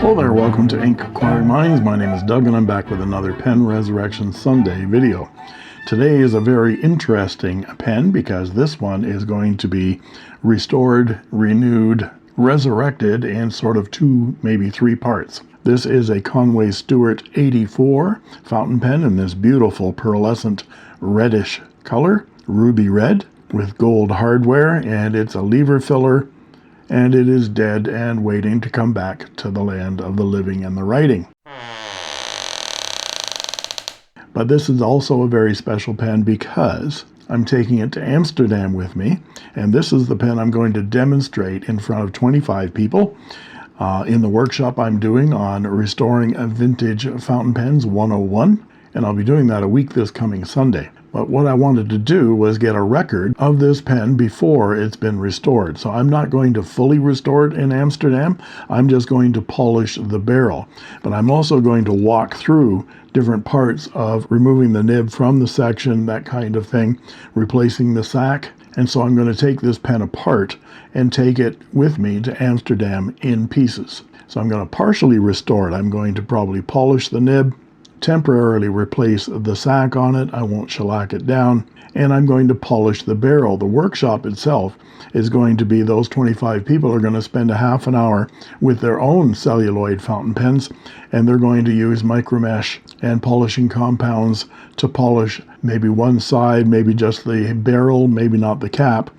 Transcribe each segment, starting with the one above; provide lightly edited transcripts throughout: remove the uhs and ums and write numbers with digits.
Hello there, welcome to Inkquiring Minds. My name is Doug and I'm back with another Pen Resurrection Sunday video. Today is a very interesting pen because this one is going to be restored, renewed, resurrected in sort of two, maybe three parts. This is a Conway-Stewart 84 fountain pen in this beautiful pearlescent reddish color, ruby red with gold hardware, and it's a lever filler. And it is dead and waiting to come back to the land of the living and the writing. But this is also a very special pen because I'm taking it to Amsterdam with me, and this is the pen I'm going to demonstrate in front of 25 people in the workshop I'm doing on restoring vintage fountain pens 101, and I'll be doing that a week this coming Sunday. But what I wanted to do was get a record of this pen before it's been restored. So I'm not going to fully restore it in Amsterdam. I'm just going to polish the barrel. But I'm also going to walk through different parts of removing the nib from the section, that kind of thing, replacing the sack. And so I'm going to take this pen apart and take it with me to Amsterdam in pieces. So I'm going to partially restore it. I'm going to probably polish the nib, temporarily replace the sack on it. I won't shellac it down, and I'm going to polish the barrel. The workshop itself is going to be, those 25 people are going to spend a half an hour with their own celluloid fountain pens, and they're going to use micromesh and polishing compounds to polish maybe one side, maybe just the barrel, maybe not the cap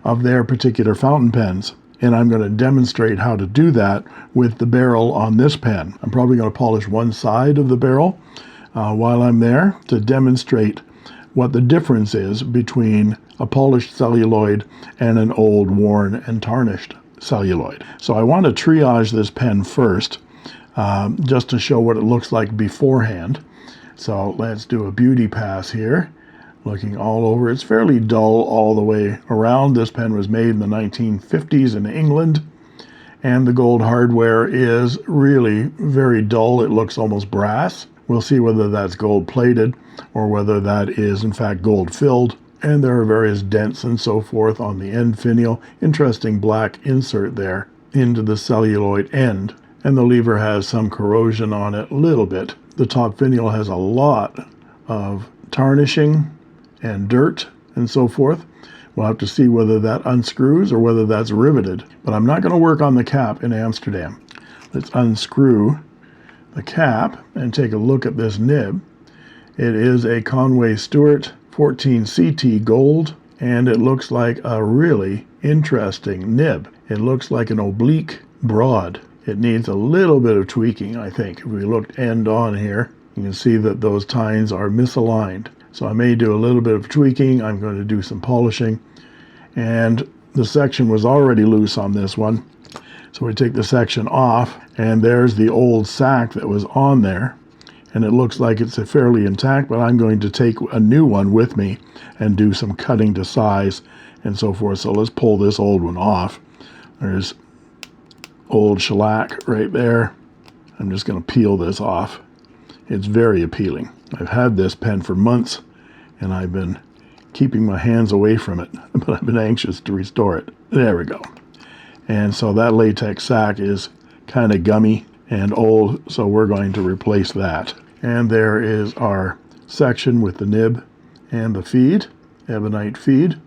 of their particular fountain pens. And I'm going to demonstrate how to do that with the barrel on this pen. I'm probably going to polish one side of the barrel while I'm there to demonstrate what the difference is between a polished celluloid and an old, worn, and tarnished celluloid. So I want to triage this pen first, just to show what it looks like beforehand. So let's do a beauty pass here. Looking all over. It's fairly dull all the way around. This pen was made in the 1950s in England, and the gold hardware is really very dull. It looks almost brass. We'll see whether that's gold plated or whether that is in fact gold filled. And there are various dents and so forth on the end finial. Interesting black insert there into the celluloid end. And the lever has some corrosion on it, a little bit. The top finial has a lot of tarnishing and dirt and so forth. We'll have to see whether that unscrews or whether that's riveted. But I'm not going to work on the cap in Amsterdam. Let's unscrew the cap and take a look at this nib. It is a Conway-Stewart 14 CT gold, and it looks like a really interesting nib. It looks like an oblique broad. It needs a little bit of tweaking, I think. If we look end on here, you can see that those tines are misaligned. So I may do a little bit of tweaking. I'm going to do some polishing. And the section was already loose on this one. So we take the section off, and there's the old sack that was on there. And it looks like it's fairly intact, but I'm going to take a new one with me and do some cutting to size and so forth. So let's pull this old one off. There's old shellac right there. I'm just going to peel this off. It's very appealing. I've had this pen for months, and I've been keeping my hands away from it, but I've been anxious to restore it. There we go. And so that latex sack is kind of gummy and old, so we're going to replace that. And there is our section with the nib and the feed, Ebonite feed.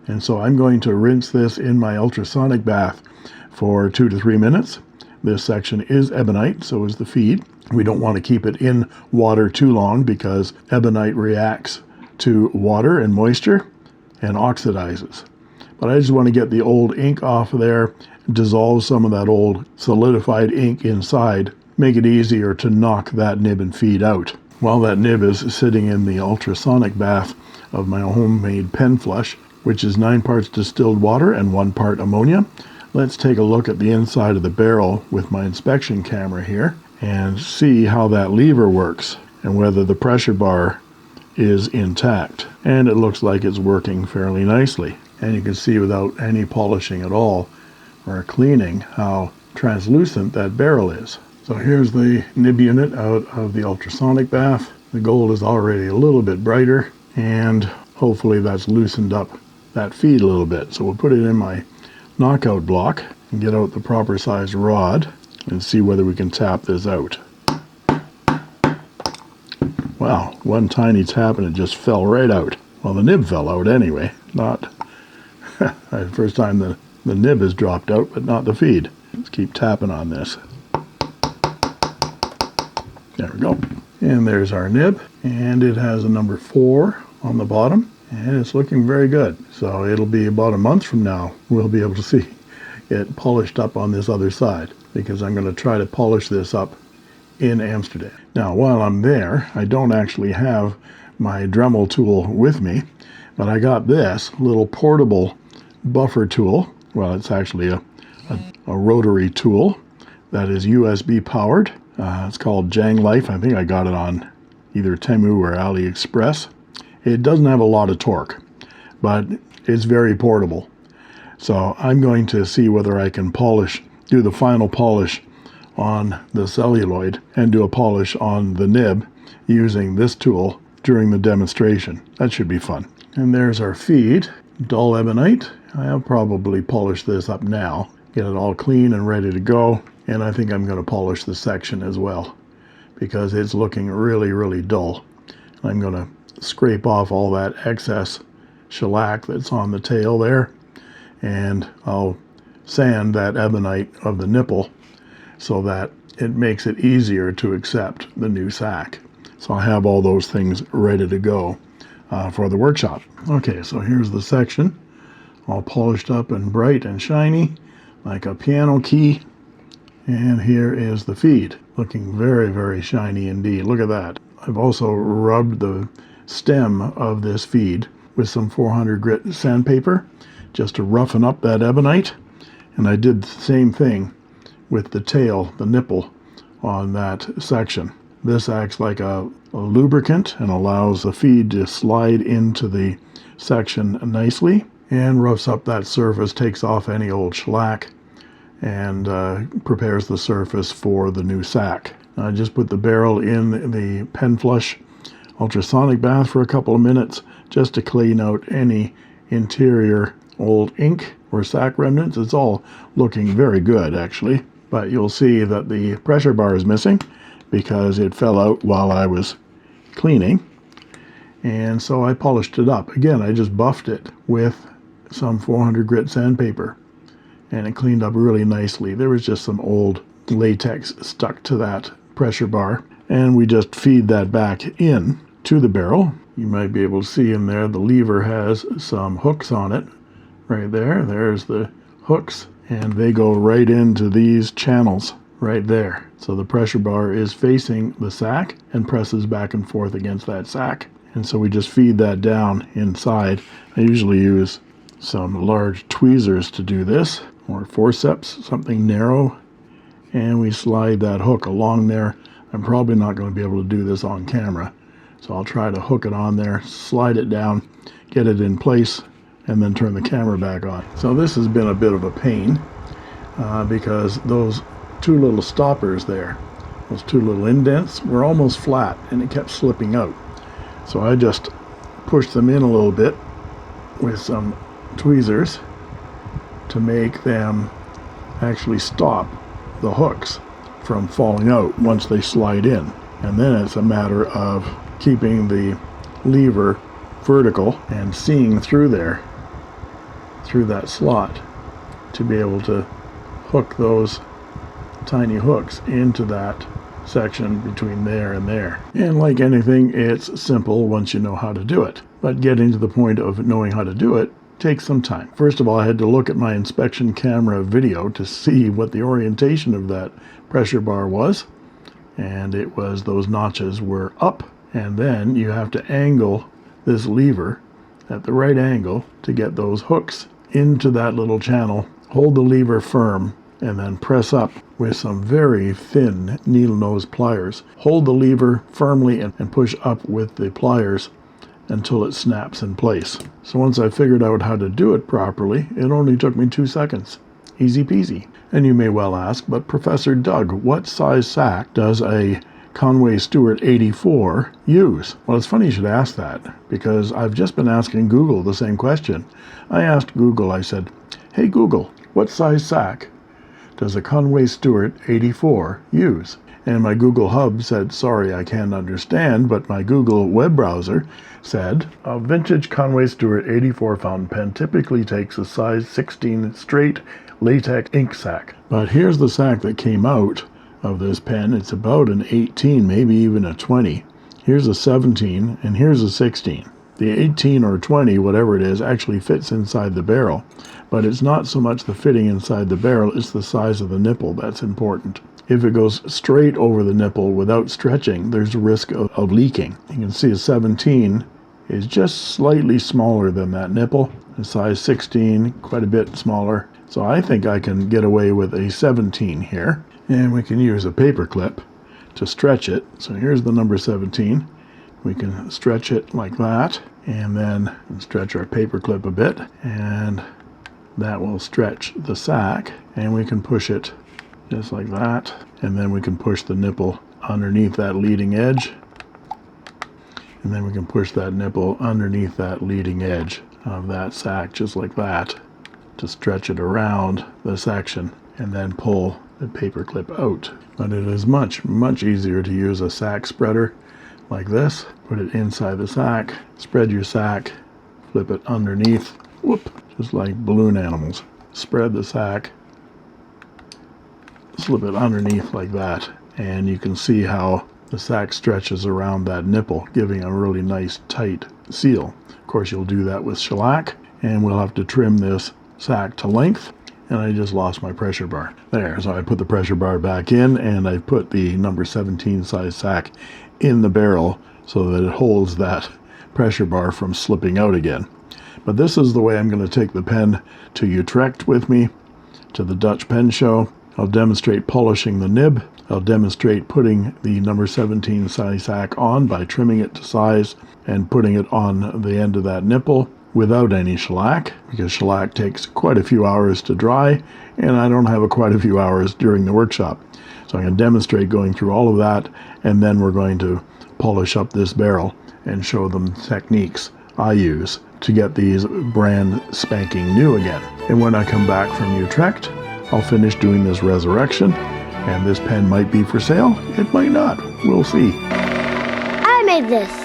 And so I'm going to rinse this in my ultrasonic bath for 2 to 3 minutes. This section is Ebonite, so is the feed. We don't want to keep it in water too long because Ebonite reacts to water and moisture and oxidizes. But I just want to get the old ink off of there, dissolve some of that old solidified ink inside, make it easier to knock that nib and feed out. While that nib is sitting in the ultrasonic bath of my homemade pen flush, which is 9 parts distilled water and 1 part ammonia, let's take a look at the inside of the barrel with my inspection camera here and see how that lever works and whether the pressure bar is intact. And it looks like it's working fairly nicely. And you can see without any polishing at all or cleaning how translucent that barrel is. So here's the nib unit out of the ultrasonic bath. The gold is already a little bit brighter, and hopefully that's loosened up that feed a little bit. So we'll put it in my knockout block and get out the proper size rod. and see whether we can tap this out. Wow, one tiny tap and it just fell right out. Well, the nib fell out anyway, not the first time the nib has dropped out, but not the feed. Let's keep tapping on this. There we go. And there's our nib, and it has a number 4 on the bottom, and it's looking very good. So it'll be about a month from now we'll be able to see it polished up on this other side, because I'm going to try to polish this up in Amsterdam. Now, while I'm there, I don't actually have my Dremel tool with me, but I got this little portable buffer tool. Well, it's actually a rotary tool that is USB powered. It's called Jang Life. I think I got it on either Temu or AliExpress. It doesn't have a lot of torque, but it's very portable. So I'm going to see whether I can do the final polish on the celluloid and do a polish on the nib using this tool during the demonstration. That should be fun. And there's our feed, dull ebonite. I'll probably polish this up now, get it all clean and ready to go. And I think I'm going to polish the section as well, because it's looking really, really dull. I'm going to scrape off all that excess shellac that's on the tail there, and I'll sand that ebonite of the nipple so that it makes it easier to accept the new sack. So I have all those things ready to go for the workshop. Okay, so here's the section, all polished up and bright and shiny like a piano key. And here is the feed, looking very, very shiny indeed. Look at that. I've also rubbed the stem of this feed with some 400 grit sandpaper just to roughen up that ebonite. And I did the same thing with the tail, the nipple on that section. This acts like a lubricant and allows the feed to slide into the section nicely and roughs up that surface, takes off any old shellac, and prepares the surface for the new sack. I just put the barrel in the pen flush ultrasonic bath for a couple of minutes just to clean out any interior old ink or sack remnants. It's all looking very good actually, but you'll see that the pressure bar is missing because it fell out while I was cleaning, and so I polished it up. Again, I just buffed it with some 400 grit sandpaper, and it cleaned up really nicely. There was just some old latex stuck to that pressure bar, and we just feed that back in to the barrel. You might be able to see in there the lever has some hooks on it right there. There's the hooks, and they go right into these channels right there. So the pressure bar is facing the sack and presses back and forth against that sack, and so we just feed that down inside. I usually use some large tweezers to do this, or forceps, something narrow, and we slide that hook along there. I'm probably not going to be able to do this on camera, so I'll try to hook it on there, slide it down, get it in place, and then turn the camera back on. So this has been a bit of a pain because those two little stoppers there, those two little indents, were almost flat and it kept slipping out. So I just pushed them in a little bit with some tweezers to make them actually stop the hooks from falling out once they slide in. And then it's a matter of keeping the lever vertical and seeing through there, through that slot, to be able to hook those tiny hooks into that section between there and there. And like anything, it's simple once you know how to do it. But getting to the point of knowing how to do it takes some time. First of all, I had to look at my inspection camera video to see what the orientation of that pressure bar was. And it was those notches were up. And then you have to angle this lever at the right angle to get those hooks into that little channel. Hold the lever firm and then press up with some very thin needle nose pliers. Hold the lever firmly and push up with the pliers until it snaps in place. So once I figured out how to do it properly, it only took me 2 seconds. Easy peasy. And you may well ask, but Professor Doug, what size sack does a Conway-Stewart 84 use? Well, it's funny you should ask that, because I've just been asking Google the same question. I asked Google, I said, "Hey Google, what size sack does a Conway-Stewart 84 use? And my Google Hub said, sorry, I can't understand, but my Google web browser said, a vintage Conway-Stewart 84 fountain pen typically takes a size 16 straight latex ink sac. But here's the sac that came out of this pen. It's about an 18, maybe even a 20. Here's a 17, and here's a 16. The 18 or 20, whatever it is, actually fits inside the barrel. But it's not so much the fitting inside the barrel, it's the size of the nipple that's important. If it goes straight over the nipple without stretching, there's a risk of leaking. You can see a 17 is just slightly smaller than that nipple. A size 16, quite a bit smaller. So I think I can get away with a 17 here. And we can use a paper clip to stretch it. So here's the number 17. We can stretch it like that, and then stretch our paper clip a bit, and that will stretch the sac, and we can push it just like that, and then we can push the nipple underneath that leading edge, and then we can push that nipple underneath that leading edge of that sac just like that to stretch it around the section, and then pull the paper clip out. But it is much easier to use a sac spreader like this. Put it inside the sac, spread your sac, flip it underneath, whoop, just like balloon animals. Spread the sac, slip it underneath like that, and you can see how the sac stretches around that nipple, giving a really nice tight seal. Of course, you'll do that with shellac, and we'll have to trim this sac to length. And I just lost my pressure bar. There, so I put the pressure bar back in, and I put the number 17 size sac in the barrel so that it holds that pressure bar from slipping out again. But this is the way I'm going to take the pen to Utrecht with me, to the Dutch pen show. I'll demonstrate polishing the nib. I'll demonstrate putting the number 17 size sac on by trimming it to size and putting it on the end of that nipple without any shellac, because shellac takes quite a few hours to dry, and I don't have quite a few hours during the workshop. So I'm going to demonstrate going through all of that, and then we're going to polish up this barrel and show them techniques I use to get these brand spanking new again. And when I come back from Utrecht, I'll finish doing this resurrection, and this pen might be for sale, it might not, we'll see. I made this.